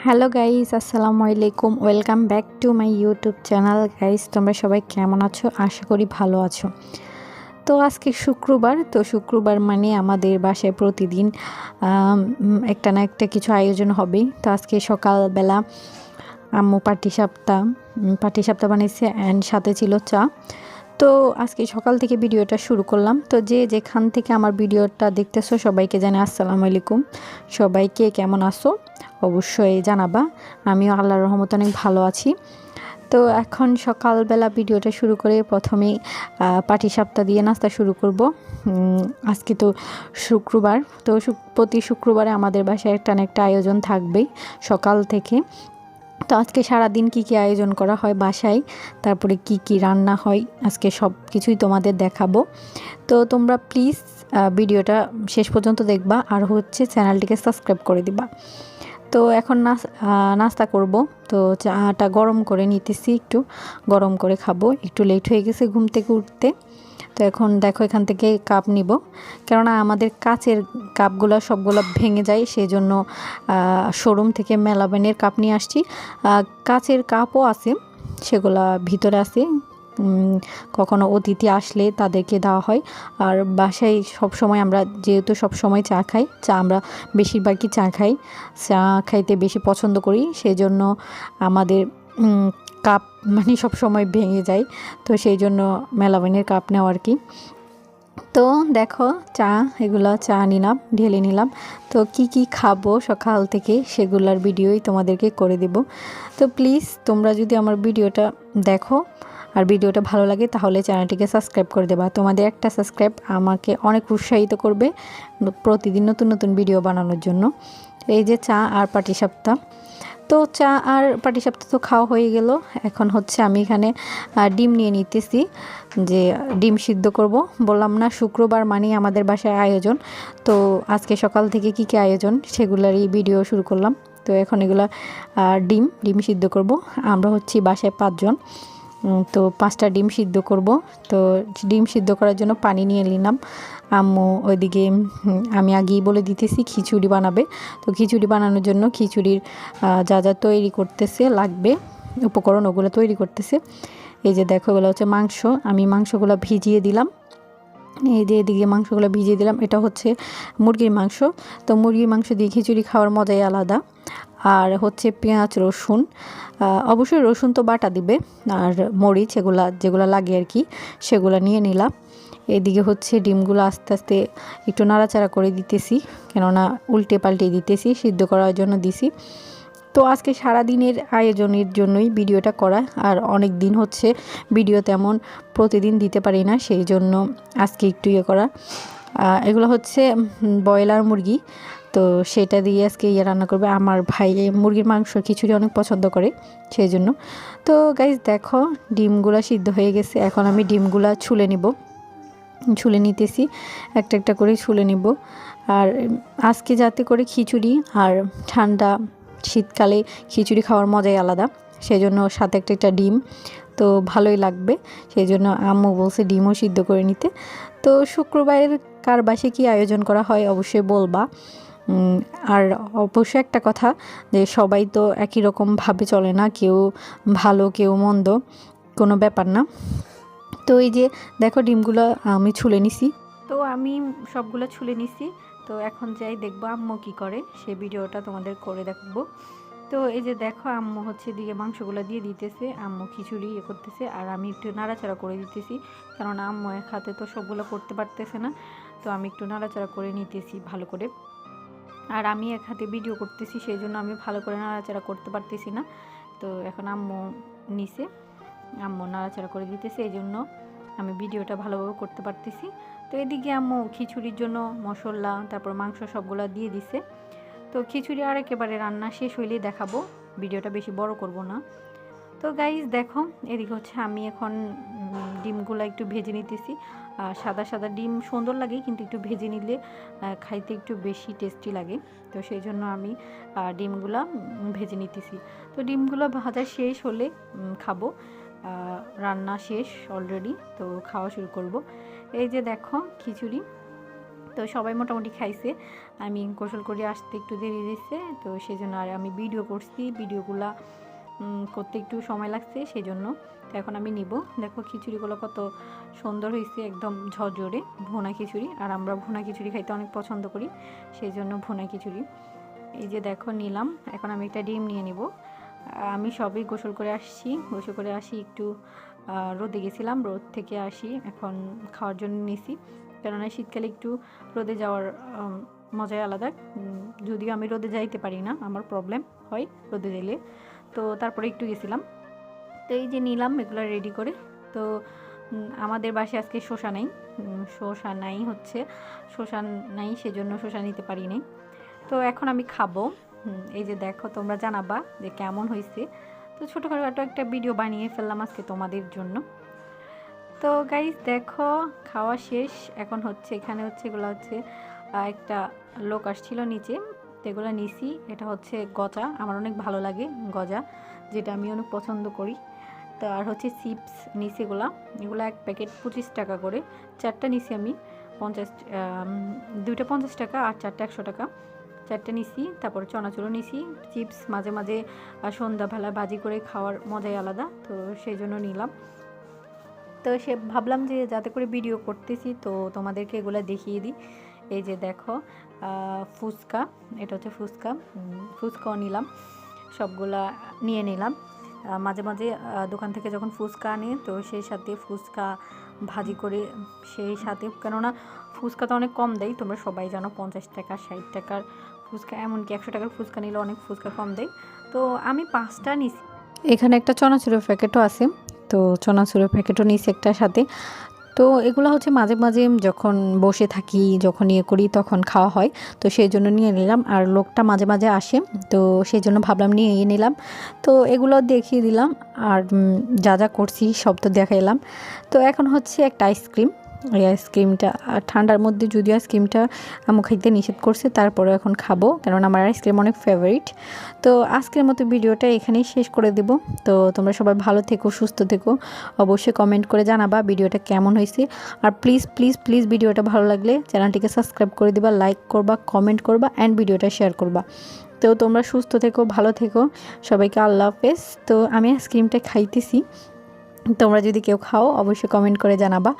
Hello guys, আসসালামু আলাইকুম। Welcome back to my YouTube channel. Guys, তোমরা সবাই কেমন আছো? আশা করি ভালো আছো। তো আজকে শুক্রবার, তো শুক্রবার মানে আমাদের বাসায় প্রতিদিন একটা না একটা কিছু আয়োজন হবেই। তো আজকে সকালবেলা আম্মু পাটিসাপটা বানিয়েছে অ্যান্ড সাথে ছিল চা। তো আজকে সকাল থেকে ভিডিওটা শুরু করলাম। তো যে যেখান থেকে আমার ভিডিওটা দেখতেছো সবাইকে জানাই আসসালামু আলাইকুম। সবাইকে কেমন আছো অবশ্যই জানাবা। আমিও আল্লাহর রহমতে অনেক ভালো আছি। তো এখন সকালবেলা ভিডিওটা শুরু করে প্রথমেই পাটিসাপটা দিয়ে নাস্তা শুরু করব। আজকে তো শুক্রবার, তো প্রতি শুক্রবারে আমাদের বাসায় একটা না একটা আয়োজন থাকবেই সকাল থেকে। তো আজকে সারাদিন কি কি আয়োজন করা হয় বাসায়, তারপরে কি কি রান্না হয়, আজকে সব কিছুই তোমাদের দেখাবো। তো তোমরা প্লিজ ভিডিওটা শেষ পর্যন্ত দেখবা, আর হচ্ছে চ্যানেলটিকে সাবস্ক্রাইব করে দিবা। তো এখন নাস্তা করব। তো চাটা গরম করে নিতেছি, একটু গরম করে খাবো। একটু লেট হয়ে গেছে ঘুম থেকে উঠতে। তো এখন দেখো এখান থেকে কাপ নিব, কেননা আমাদের কাচের কাপগুলো সবগুলো ভেঙে যায়, সেই জন্য শোরুম থেকে মেলাবেনের কাপ নিয়ে আসছি। কাচের কাপও আছে, সেগুলা ভিতরে আছে, কখনো অতিথি আসলে তাদেরকে দেওয়া হয়। আর বাসায় সব সময় আমরা যেহেতু সব সময় চা খাই, আমরা বেশিরভাগই চা খাইতে বেশি পছন্দ করি, সেই জন্য আমাদের কাপ মানে সব সময় ভেঙে যায়। তো সেই জন্য মেলামাইনের কাপ নেওয়া আর কি। তো দেখো এগুলা চা নিলাম, ঢেলে নিলাম। তো কি কি খাবো সকাল থেকে সেগুলার ভিডিওই তোমাদেরকে করে দেব। তো প্লিজ তোমরা যদি আমার ভিডিওটা দেখো আর ভিডিওটা ভালো লাগে তাহলে চ্যানেলটিকে সাবস্ক্রাইব করে দেবা। তোমাদের একটা সাবস্ক্রাইব আমাকে অনেক উৎসাহিত করবে প্রতিদিন নতুন নতুন ভিডিও বানানোর জন্য। এই যে চা আর পাটিসাপটা, তো চা আর পাটিসাপটা তো খাওয়া হয়ে গেল। এখন হচ্ছে আমি এখানে ডিম নিয়ে নিতেছি, যে ডিম সিদ্ধ করব। বললাম না শুক্রবার মানে আমাদের বাসায় আয়োজন। তো আজকে সকাল থেকে কি কি আয়োজন সেগুলারই ভিডিও শুরু করলাম। তো এখন এগুলা ডিম সিদ্ধ করব। আমরা হচ্ছি বাসায় 5 জন। তো 5টা ডিম সিদ্ধ করব। তো ডিম সিদ্ধ করার জন্য পানি নিয়ে নিলাম। আম্মু ওইদিকে আমি আগেই বলে দিতেছি খিচুড়ি বানাবে। তো খিচুড়ি বানানোর জন্য খিচুড়ির যা যা তৈরি করতেছে লাগবে উপকরণ, ওগুলো তৈরি করতেছে। এই যে দেখো, এগুলো হচ্ছে মাংস। আমি মাংসগুলো ভিজিয়ে দিলাম। এই যে এদিকে মাংসগুলো ভিজিয়ে দিলাম। এটা হচ্ছে মুরগির মাংস। তো মুরগির মাংস দিয়ে খিচুড়ি খাওয়ার মজাই আলাদা। আর হচ্ছে পেঁয়াজ রসুন, অবশ্যই রসুন তো বাটা দিবে, আর মরিচ যেগুলো লাগে আর কি সেগুলো নিয়ে নিলাম। এদিকে হচ্ছে ডিমগুলো আস্তে আস্তে একটু নাড়াচাড়া করে দিতেছি, কেননা উল্টে পাল্টে দিতেছি, সিদ্ধ করার জন্য দিছি। তো আজকে সারাদিনের আয়োজনের জন্যই ভিডিওটা করা, আর অনেক দিন হচ্ছে ভিডিও তেমন প্রতিদিন দিতে পারি না, সেই জন্য আজকে একটু করা। এগুলো হচ্ছে ব্রয়লার মুরগি, তো সেটা দিয়ে আজকে রান্না করবে। আমার ভাই মুরগির মাংস খিচুড়ি অনেক পছন্দ করে, সেই জন্য। তো গাইজ দেখো, ডিমগুলো সিদ্ধ হয়ে গেছে। এখন আমি ডিমগুলো ছুলে নিতেছি, একটা একটা করে ছুলে নিব। আর আজকে যাতে করে খিচুড়ি, আর ঠান্ডা শীতকালে খিচুড়ি খাওয়ার মজাই আলাদা, সেই জন্য সাথে একটা ডিম তো ভালোই লাগবে। সেই জন্য আম্মু বলছে ডিমও সিদ্ধ করে নিতে। তো শুক্রবারের কার বাসে কী আয়োজন করা হয় অবশ্যই বলবা। আর অবশ্যই একটা কথা, যে সবাই তো একই রকমভাবে চলে না, কেউ ভালো কেউ মন্দ, কোনো ব্যাপার না। তো এই যে দেখো ডিমগুলো আমি ছুলে নিছি। তো আমি সবগুলো ছুলে নিছি। তো এখন যাই দেখবো আম্মু কী করে, সে ভিডিওটা তোমাদের করে দেখবো। তো এই যে দেখো, আম্মু হচ্ছে দিয়ে মাংসগুলো দিয়ে দিতেছে, আম্মু খিচুড়ি করতেছে, আর আমি একটু নাড়াচাড়া করে দিতেছি, কারণ আম্মু এক হাতে তো সবগুলো করতে পারতেছে না। তো আমি একটু নাড়াচাড়া করে নিতেছি ভালো করে। আর আমি এক হাতে ভিডিও করতেছি, সেই জন্য আমি ভালো করে নাড়াচাড়া করতে পারতেছি না। তো এখন আম্মু আম্মু নাড়াচাড়া করে দিতেছে, এই জন্য আমি ভিডিওটা ভালোভাবে করতে পারতেছি। তো এদিকে আম্মু খিচুড়ির জন্য মশলা, তারপর মাংস সবগুলো দিয়ে দিছে। তো খিচুড়ি আর একেবারে রান্না শেষ হইলেই দেখাবো, ভিডিওটা বেশি বড় করব না। তো গাইজ দেখো, এদিকে হচ্ছে আমি এখন ডিমগুলো একটু ভেজে নিতেছি। সাদা সাদা ডিম সুন্দর লাগে, কিন্তু একটু ভেজে নিলে খাইতে একটু বেশি টেস্টি লাগে। তো সেই জন্য আমি ডিমগুলো ভেজে নিতেছি। তো ডিমগুলো ভাজা শেষ হলে খাবো। রান্না শেষ অলরেডি, তো খাওয়া শুরু করব। এই যে দেখো খিচুড়ি, তো সবাই মোটামুটি খাইছে, আমি গোসল করে আসতে একটু দেরি হয়েছে, তো সেই জন্য আর আমি ভিডিও করছি, ভিডিওগুলা করতে একটু সময় লাগছে সেই জন্য। তো এখন আমি নিব। দেখো খিচুড়িগুলো কত সুন্দর হয়েছে, একদম ঝরঝরে ভুনা খিচুড়ি, আর আমরা ভুনা খিচুড়ি খাইতে অনেক পছন্দ করি, সেই জন্য ভুনা খিচুড়ি। এই যে দেখো নিলাম। এখন আমি একটা ডিম নিয়ে নিব। আমি সবই গোসল করে আসছি, গোসল করে আসি একটু রোদে গেছিলাম, রোদ থেকে আসি এখন খাওয়ার জন্য নিছি, কেননা শীতকালে একটু রোদে যাওয়ার মজাই আলাদা। যদিও আমি রোদে যাইতে পারি না, আমার প্রবলেম হয় রোদে গেলে, তো তারপরে একটু গেছিলাম। তো এই যে নিলাম এগুলো রেডি করে। তো আমাদের বাসায় আজকে শসা নাই হচ্ছে, শসা নাই সেজন্য শসা নিতে পারি নাই। তো এখন আমি খাবো। এই যে দেখো, তোমরা জানাবা যে কেমন হয়েছে। তো ছোটোখাটো একটা ভিডিও বানিয়ে ফেললাম আজকে তোমাদের জন্য। তো গাইস দেখো খাওয়া শেষ, এখন হচ্ছে এখানে হচ্ছে এগুলো হচ্ছে একটা লোক আসছিল নিচে, তো এগুলো নিছি। এটা হচ্ছে গজা, আমার অনেক ভালো লাগে গজা, যেটা আমি অনেক পছন্দ করি। তো আর হচ্ছে চিপস নিছি, এগুলো এক প্যাকেট 25 টাকা করে, 4টা নিছি আমি 50, 2টা 50 টাকা আর 4টা 100 টাকা, 4টা নিছি। তারপরে চনাচুরও নিছি। চিপস মাঝে মাঝে সন্ধ্যাবেলা ভাজি করে খাওয়ার মজাই আলাদা, তো সেই জন্য নিলাম। তো ভাবলাম যে যাতে করে ভিডিও করতেছি তো তোমাদেরকে এগুলো দেখিয়ে দিই। এই যে দেখো ফুচকা, এটা হচ্ছে ফুচকাও নিলাম, সবগুলা নিয়ে নিলাম। মাঝে মাঝে দোকান থেকে যখন ফুচকা আনে তো সেই সাথে ফুচকা ভাজি করে, সেই সাথে কেননা ফুচকা তো অনেক কম দেয়, তোমরা সবাই জানো 50 টাকা 60 টাকার ফুচকা, এমনকি 100 টাকার ফুচকা নিলে অনেক ফুচকা কম দেয়। তো আমি 5টা নিছি। এখানে একটা চনাচুরের প্যাকেটও আছে, তো চনাচুরের প্যাকেটও নিয়েছি একটা সাথে। তো এগুলো হচ্ছে মাঝে মাঝে যখন বসে থাকি, যখন ইয়ে করি তখন খাওয়া হয়, তো সেই জন্য নিয়ে নিলাম। আর লোকটা মাঝে মাঝে আসে, তো সেই জন্য ভাবলাম নিয়ে নিলাম। তো এগুলো দেখিয়ে দিলাম, আর যা যা করছি সব তো দেখাইলাম। তো এখন হচ্ছে একটা আইসক্রিম, এই আইসক্রিমটা ঠান্ডার মধ্যে যদিও আইসক্রিমটা আমি খাইতে নিষেধ করছে, তারপরে এখন খাবো, কারণ আমার আইসক্রিম অনেক ফেভারিট। তো আজকের মতো ভিডিওটা এখানেই শেষ করে দেব। তো তোমরা সবাই ভালো থেকো, সুস্থ থেকো, অবশ্যই কমেন্ট করে জানাবা ভিডিওটা কেমন হয়েছে। আর প্লিজ প্লিজ প্লিজ ভিডিওটা ভালো লাগলে চ্যানেলটিকে সাবস্ক্রাইব করে দিবা, লাইক করবা, কমেন্ট করবা অ্যান্ড ভিডিওটা শেয়ার করবা। তো তোমরা সুস্থ থেকো, ভালো থেকো, সবাইকে আল্লাহ হাফেজ। তো আমি আইসক্রিমটা খাইতেছি, তোমরা যদি কেউ খাও অবশ্যই কমেন্ট করে জানাবা।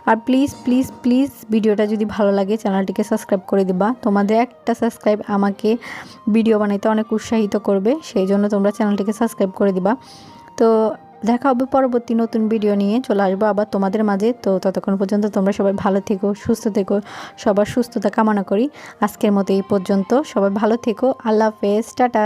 আর প্লিজ প্লিজ প্লিজ ভিডিওটা যদি ভালো লাগে চ্যানেলটিকে সাবস্ক্রাইব করে দিবা, তোমাদের একটা সাবস্ক্রাইব আমাকে ভিডিও বানাইতে অনেক উৎসাহিত করবে, সেই জন্য তোমরা চ্যানেলটিকে সাবস্ক্রাইব করে দিবা। তো দেখা হবে পরবর্তী নতুন ভিডিও নিয়ে, চলে আসবো আবার তোমাদের মাঝে। তো ততক্ষণ পর্যন্ত তোমরা সবাই ভালো থেকো, সুস্থ থেকো, সবার সুস্থতা কামনা করি। আজকের মতো এই পর্যন্ত, সবাই ভালো থেকো, আল্লাহ হাফেজ, টাটা।